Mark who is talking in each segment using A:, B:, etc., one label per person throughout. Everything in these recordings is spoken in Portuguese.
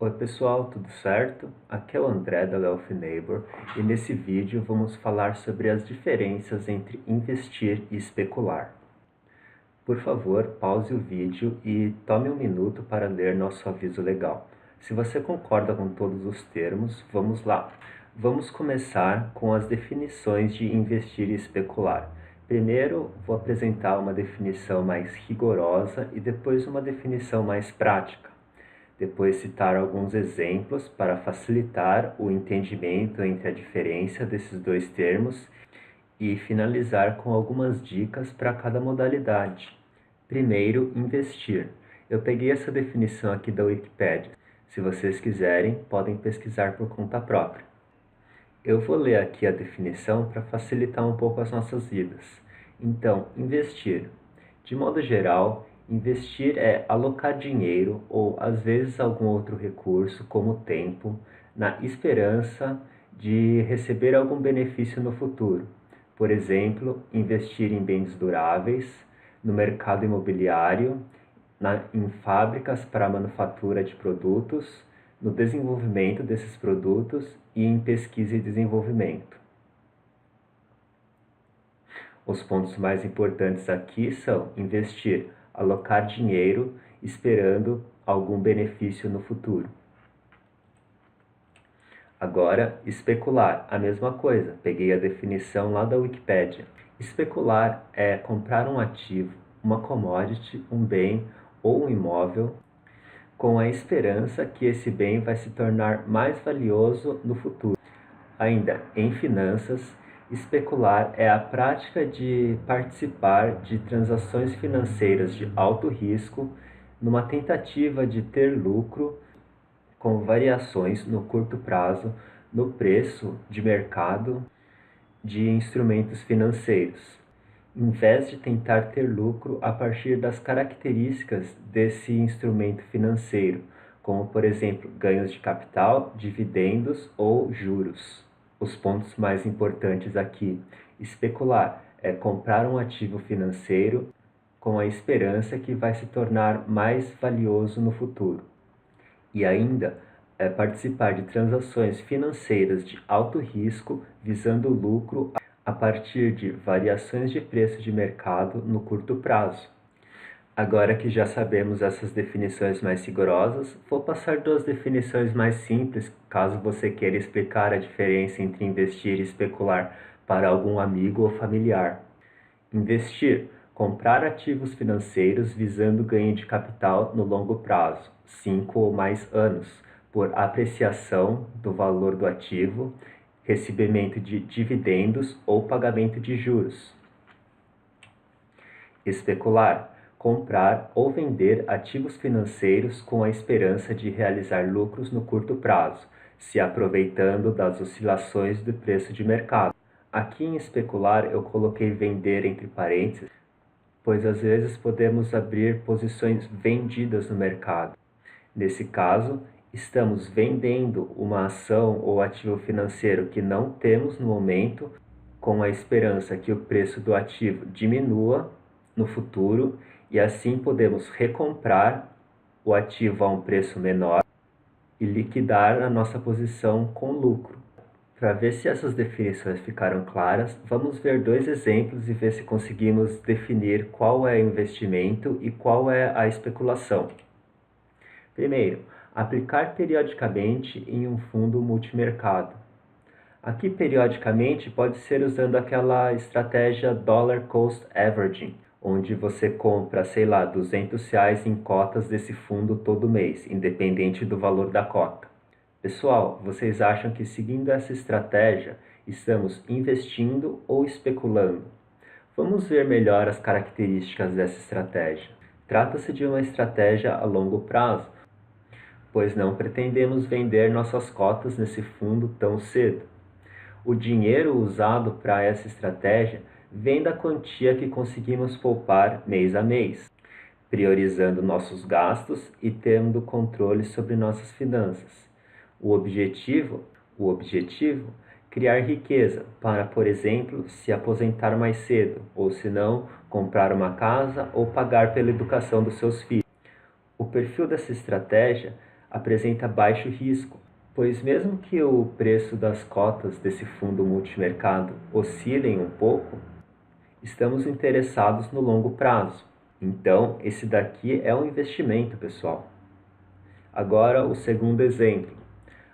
A: Oi pessoal, tudo certo? Aqui é o André da Wealth Neighbor e nesse vídeo vamos falar sobre as diferenças entre investir e especular. Por favor, pause o vídeo e tome um minuto para ler nosso aviso legal. Se você concorda com todos os termos, vamos lá. Vamos começar com as definições de investir e especular. Primeiro, vou apresentar uma definição mais rigorosa e depois uma definição mais prática. Depois citar alguns exemplos para facilitar o entendimento entre a diferença desses dois termos e finalizar com algumas dicas para cada modalidade. Primeiro, investir. Eu peguei essa definição aqui da Wikipedia. Se vocês quiserem, podem pesquisar por conta própria. Eu vou ler aqui a definição para facilitar um pouco as nossas vidas. Então, investir. De modo geral, investir é alocar dinheiro ou às vezes algum outro recurso, como tempo, na esperança de receber algum benefício no futuro. Por exemplo, investir em bens duráveis, no mercado imobiliário, em fábricas para a manufatura de produtos, no desenvolvimento desses produtos e em pesquisa e desenvolvimento. Os pontos mais importantes aqui são investir, alocar dinheiro esperando algum benefício no futuro. Agora, especular, a mesma coisa, peguei a definição lá da Wikipédia. Especular é comprar um ativo, uma commodity, um bem ou um imóvel, com a esperança que esse bem vai se tornar mais valioso no futuro. Ainda em finanças, especular é a prática de participar de transações financeiras de alto risco numa tentativa de ter lucro com variações no curto prazo no preço de mercado de instrumentos financeiros, em vez de tentar ter lucro a partir das características desse instrumento financeiro, como por exemplo ganhos de capital, dividendos ou juros. Os pontos mais importantes aqui: especular é comprar um ativo financeiro com a esperança que vai se tornar mais valioso no futuro. E ainda é participar de transações financeiras de alto risco visando lucro a partir de variações de preço de mercado no curto prazo. Agora que já sabemos essas definições mais rigorosas, vou passar duas definições mais simples, caso você queira explicar a diferença entre investir e especular para algum amigo ou familiar. Investir: comprar ativos financeiros visando ganho de capital no longo prazo, 5 ou mais anos, por apreciação do valor do ativo, recebimento de dividendos ou pagamento de juros. Especular: comprar ou vender ativos financeiros com a esperança de realizar lucros no curto prazo, se aproveitando das oscilações do preço de mercado. Aqui em especular eu coloquei vender entre parênteses, pois às vezes podemos abrir posições vendidas no mercado. Nesse caso, estamos vendendo uma ação ou ativo financeiro que não temos no momento, com a esperança que o preço do ativo diminua no futuro e assim podemos recomprar o ativo a um preço menor e liquidar a nossa posição com lucro. Para ver se essas definições ficaram claras, vamos ver dois exemplos e ver se conseguimos definir qual é o investimento e qual é a especulação. Primeiro, aplicar periodicamente em um fundo multimercado. Aqui, periodicamente, pode ser usando aquela estratégia Dollar Cost Averaging, onde você compra, sei lá, R$ 200 em cotas desse fundo todo mês, independente do valor da cota. Pessoal, vocês acham que seguindo essa estratégia estamos investindo ou especulando? Vamos ver melhor as características dessa estratégia. Trata-se de uma estratégia a longo prazo, pois não pretendemos vender nossas cotas nesse fundo tão cedo. O dinheiro usado para essa estratégia vem da quantia que conseguimos poupar mês a mês, priorizando nossos gastos e tendo controle sobre nossas finanças. O objetivo, criar riqueza para, por exemplo, se aposentar mais cedo, ou se não, comprar uma casa ou pagar pela educação dos seus filhos. O perfil dessa estratégia apresenta baixo risco, pois mesmo que o preço das cotas desse fundo multimercado oscilem um pouco, estamos interessados no longo prazo. Então, esse daqui é um investimento, pessoal. Agora, o segundo exemplo.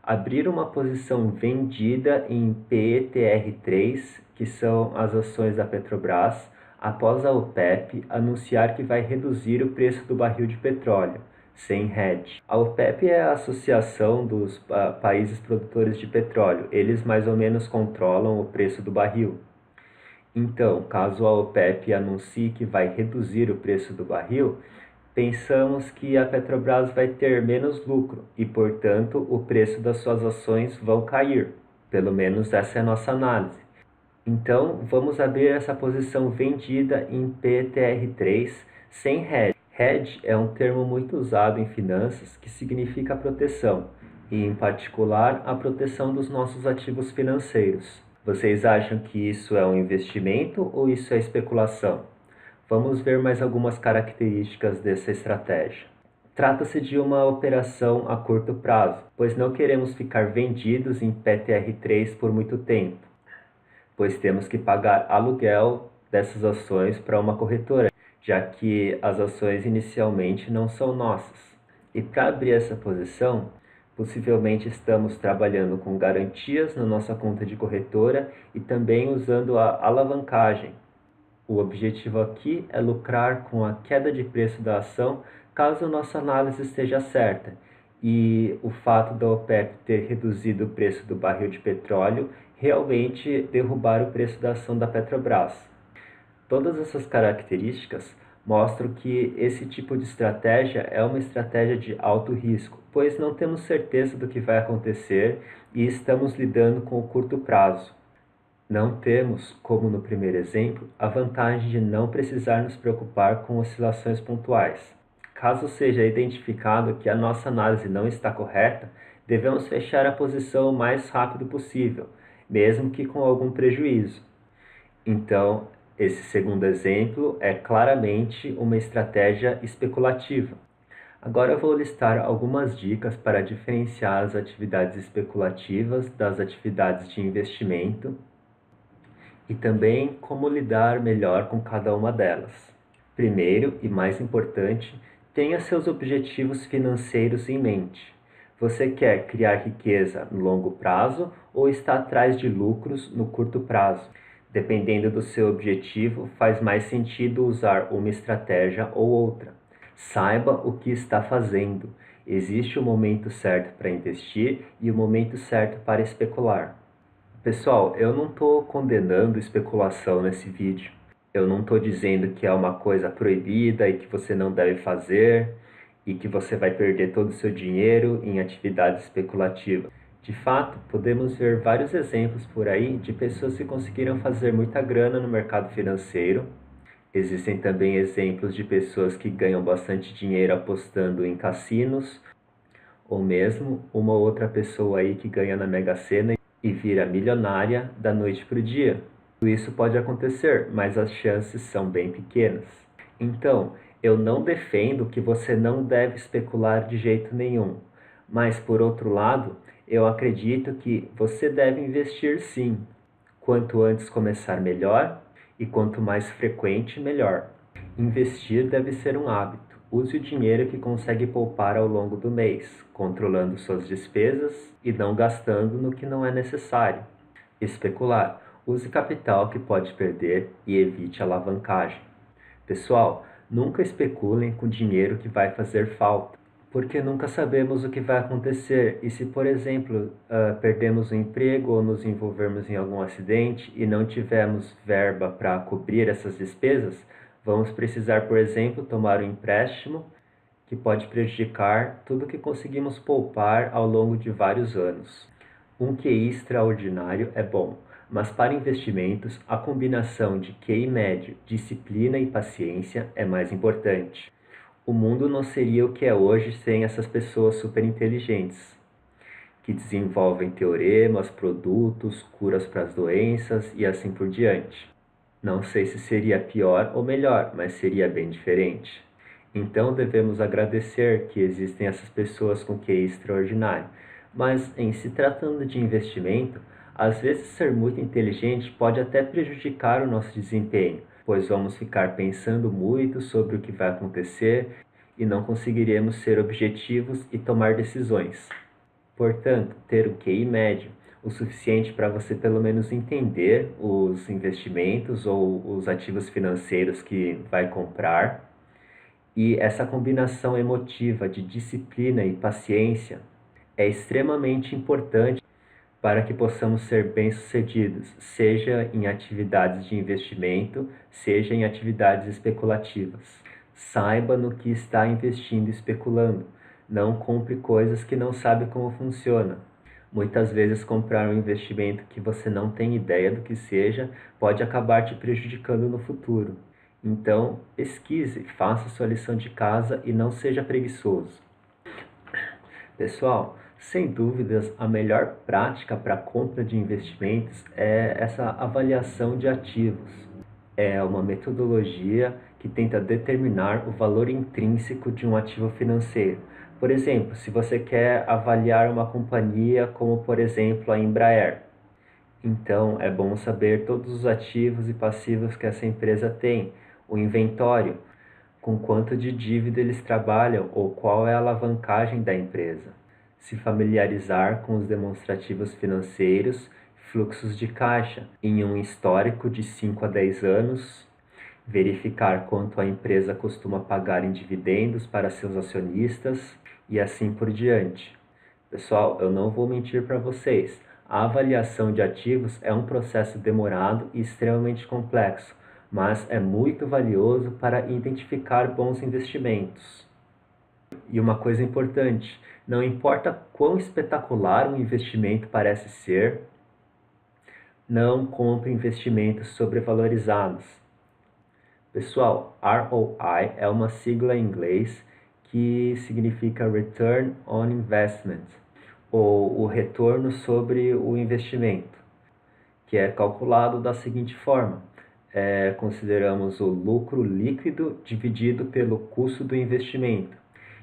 A: Abrir uma posição vendida em PETR3, que são as ações da Petrobras, após a OPEP anunciar que vai reduzir o preço do barril de petróleo, sem hedge. A OPEP é a Associação dos Países Produtores de Petróleo. Eles mais ou menos controlam o preço do barril. Então, caso a OPEP anuncie que vai reduzir o preço do barril, pensamos que a Petrobras vai ter menos lucro e, portanto, o preço das suas ações vão cair. Pelo menos essa é a nossa análise. Então, vamos abrir essa posição vendida em PTR3 sem hedge. Hedge é um termo muito usado em finanças que significa proteção, e em particular a proteção dos nossos ativos financeiros. Vocês acham que isso é um investimento ou isso é especulação? Vamos ver mais algumas características dessa estratégia. Trata-se de uma operação a curto prazo, pois não queremos ficar vendidos em PTR3 por muito tempo, pois temos que pagar aluguel dessas ações para uma corretora, já que as ações inicialmente não são nossas. E para abrir essa posição, possivelmente estamos trabalhando com garantias na nossa conta de corretora e também usando a alavancagem. O objetivo aqui é lucrar com a queda de preço da ação caso nossa análise esteja certa e o fato da OPEP ter reduzido o preço do barril de petróleo realmente derrubar o preço da ação da Petrobras. Todas essas características mostram que esse tipo de estratégia é uma estratégia de alto risco, pois não temos certeza do que vai acontecer e estamos lidando com o curto prazo. Não temos, como no primeiro exemplo, a vantagem de não precisar nos preocupar com oscilações pontuais. Caso seja identificado que a nossa análise não está correta, devemos fechar a posição o mais rápido possível, mesmo que com algum prejuízo. Então, esse segundo exemplo é claramente uma estratégia especulativa. Agora eu vou listar algumas dicas para diferenciar as atividades especulativas das atividades de investimento e também como lidar melhor com cada uma delas. Primeiro e mais importante, tenha seus objetivos financeiros em mente. Você quer criar riqueza no longo prazo ou está atrás de lucros no curto prazo? Dependendo do seu objetivo, faz mais sentido usar uma estratégia ou outra. Saiba o que está fazendo. Existe o momento certo para investir e o momento certo para especular. Pessoal, eu não estou condenando especulação nesse vídeo. Eu não estou dizendo que é uma coisa proibida e que você não deve fazer e que você vai perder todo o seu dinheiro em atividades especulativas. De fato, podemos ver vários exemplos por aí de pessoas que conseguiram fazer muita grana no mercado financeiro. Existem também exemplos de pessoas que ganham bastante dinheiro apostando em cassinos, ou mesmo uma outra pessoa aí que ganha na Mega Sena e vira milionária da noite para o dia. Tudo isso pode acontecer, mas as chances são bem pequenas. Então, eu não defendo que você não deve especular de jeito nenhum, mas por outro lado, eu acredito que você deve investir sim. Quanto antes começar, melhor, e quanto mais frequente, melhor. Investir deve ser um hábito. Use o dinheiro que consegue poupar ao longo do mês, controlando suas despesas e não gastando no que não é necessário. Especular. Use capital que pode perder e evite alavancagem. Pessoal, nunca especulem com dinheiro que vai fazer falta, porque nunca sabemos o que vai acontecer e se, por exemplo, perdemos o emprego ou nos envolvermos em algum acidente e não tivermos verba para cobrir essas despesas, vamos precisar, por exemplo, tomar um empréstimo que pode prejudicar tudo que conseguimos poupar ao longo de vários anos. Um QI extraordinário é bom, mas para investimentos, a combinação de QI médio, disciplina e paciência é mais importante. O mundo não seria o que é hoje sem essas pessoas super inteligentes, que desenvolvem teoremas, produtos, curas para as doenças e assim por diante. Não sei se seria pior ou melhor, mas seria bem diferente. Então devemos agradecer que existem essas pessoas com QI extraordinário. Mas em se tratando de investimento, às vezes ser muito inteligente pode até prejudicar o nosso desempenho, pois vamos ficar pensando muito sobre o que vai acontecer e não conseguiremos ser objetivos e tomar decisões. Portanto, ter o QI médio, o suficiente para você pelo menos entender os investimentos ou os ativos financeiros que vai comprar, e essa combinação emotiva de disciplina e paciência é extremamente importante para que possamos ser bem-sucedidos, seja em atividades de investimento, seja em atividades especulativas. Saiba no que está investindo e especulando. Não compre coisas que não sabe como funciona. Muitas vezes comprar um investimento que você não tem ideia do que seja pode acabar te prejudicando no futuro. Então, pesquise, faça sua lição de casa e não seja preguiçoso. Pessoal, sem dúvidas, a melhor prática para a compra de investimentos é essa avaliação de ativos. É uma metodologia que tenta determinar o valor intrínseco de um ativo financeiro. Por exemplo, se você quer avaliar uma companhia como, por exemplo, a Embraer, então é bom saber todos os ativos e passivos que essa empresa tem, o inventório, com quanto de dívida eles trabalham ou qual é a alavancagem da empresa. Se familiarizar com os demonstrativos financeiros, fluxos de caixa em um histórico de 5 a 10 anos, verificar quanto a empresa costuma pagar em dividendos para seus acionistas e assim por diante. Pessoal, eu não vou mentir para vocês, a avaliação de ativos é um processo demorado e extremamente complexo, mas é muito valioso para identificar bons investimentos. E uma coisa importante, não importa quão espetacular um investimento parece ser, não compre investimentos sobrevalorizados. Pessoal, ROI é uma sigla em inglês que significa Return on Investment, ou o retorno sobre o investimento, que é calculado da seguinte forma: consideramos o lucro líquido dividido pelo custo do investimento.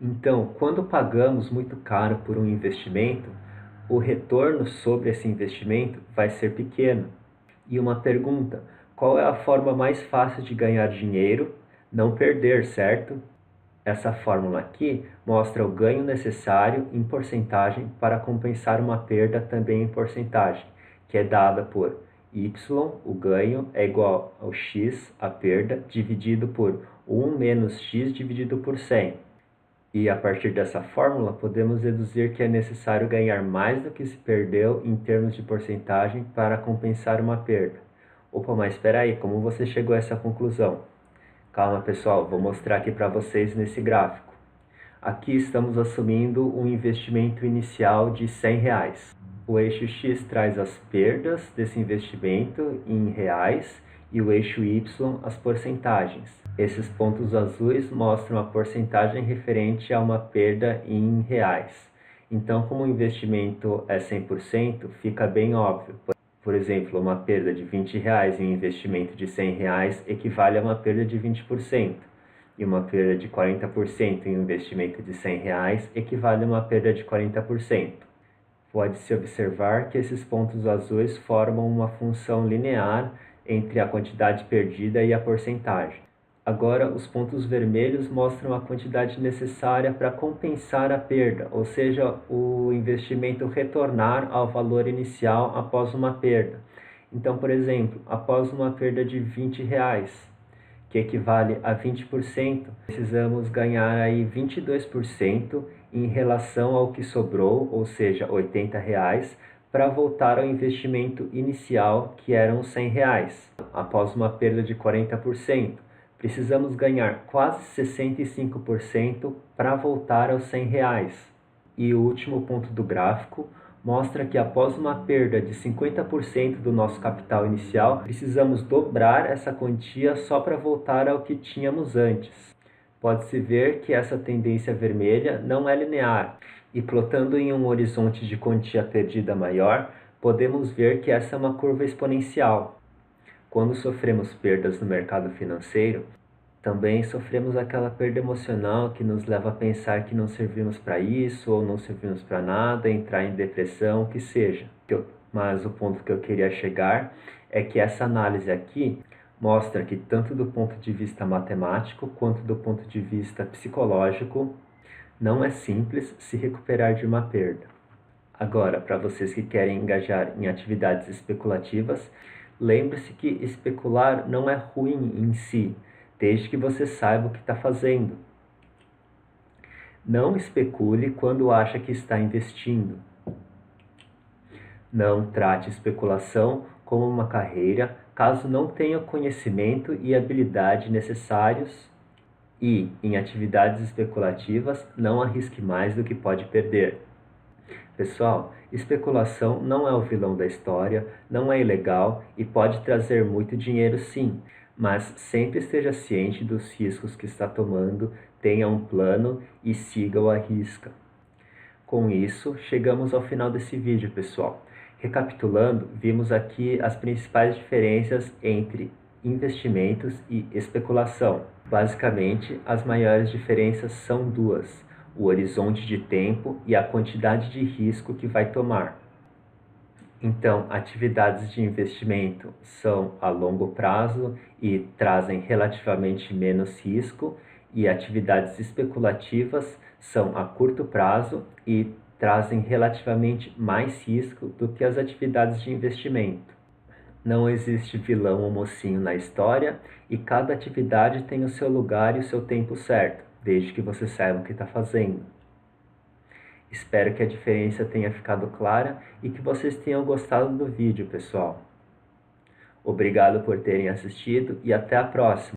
A: Então, quando pagamos muito caro por um investimento, o retorno sobre esse investimento vai ser pequeno. E uma pergunta: qual é a forma mais fácil de ganhar dinheiro? Não perder, certo? Essa fórmula aqui mostra o ganho necessário em porcentagem para compensar uma perda também em porcentagem, que é dada por y, o ganho, é igual ao x, a perda, dividido por 1 menos x dividido por 100. E a partir dessa fórmula, podemos deduzir que é necessário ganhar mais do que se perdeu em termos de porcentagem para compensar uma perda. Opa, mas espera aí, como você chegou a essa conclusão? Calma pessoal, vou mostrar aqui para vocês nesse gráfico. Aqui estamos assumindo um investimento inicial de R$100. O eixo X traz as perdas desse investimento em reais e o eixo Y as porcentagens. Esses pontos azuis mostram a porcentagem referente a uma perda em reais. Então, como o investimento é 100%, fica bem óbvio. Por exemplo, uma perda de R$20 em um investimento de R$100 equivale a uma perda de 20%. E uma perda de 40% em um investimento de R$100 equivale a uma perda de 40%. Pode-se observar que esses pontos azuis formam uma função linear entre a quantidade perdida e a porcentagem. Agora, os pontos vermelhos mostram a quantidade necessária para compensar a perda, ou seja, o investimento retornar ao valor inicial após uma perda. Então, por exemplo, após uma perda de R$20, que equivale a 20%, precisamos ganhar aí 22% em relação ao que sobrou, ou seja, R$80, para voltar ao investimento inicial, que eram R$100. Após uma perda de 40%, precisamos ganhar quase 65% para voltar aos R$100. E o último ponto do gráfico mostra que após uma perda de 50% do nosso capital inicial, precisamos dobrar essa quantia só para voltar ao que tínhamos antes. Pode-se ver que essa tendência vermelha não é linear, e plotando em um horizonte de quantia perdida maior, podemos ver que essa é uma curva exponencial. Quando sofremos perdas no mercado financeiro, Também sofremos aquela perda emocional que nos leva a pensar que não servimos para isso ou não servimos para nada, entrar em depressão, o que seja. Mas o ponto que eu queria chegar é que essa análise aqui mostra que tanto do ponto de vista matemático quanto do ponto de vista psicológico não é simples se recuperar de uma perda. Agora, para vocês que querem engajar em atividades especulativas, lembre-se que especular não é ruim em si, desde que você saiba o que está fazendo. Não especule quando acha que está investindo. Não trate especulação como uma carreira, caso não tenha o conhecimento e habilidade necessários. E, em atividades especulativas, não arrisque mais do que pode perder. Pessoal, especulação não é o vilão da história, não é ilegal e pode trazer muito dinheiro sim, mas sempre esteja ciente dos riscos que está tomando, tenha um plano e siga-o à risca. Com isso, chegamos ao final desse vídeo, pessoal. Recapitulando, vimos aqui as principais diferenças entre investimentos e especulação. Basicamente, as maiores diferenças são duas: o horizonte de tempo e a quantidade de risco que vai tomar. Então, atividades de investimento são a longo prazo e trazem relativamente menos risco, e atividades especulativas são a curto prazo e trazem relativamente mais risco do que as atividades de investimento. Não existe vilão ou mocinho na história e cada atividade tem o seu lugar e o seu tempo certo, desde que você saiba o que está fazendo. Espero que a diferença tenha ficado clara e que vocês tenham gostado do vídeo, pessoal. Obrigado por terem assistido e até a próxima!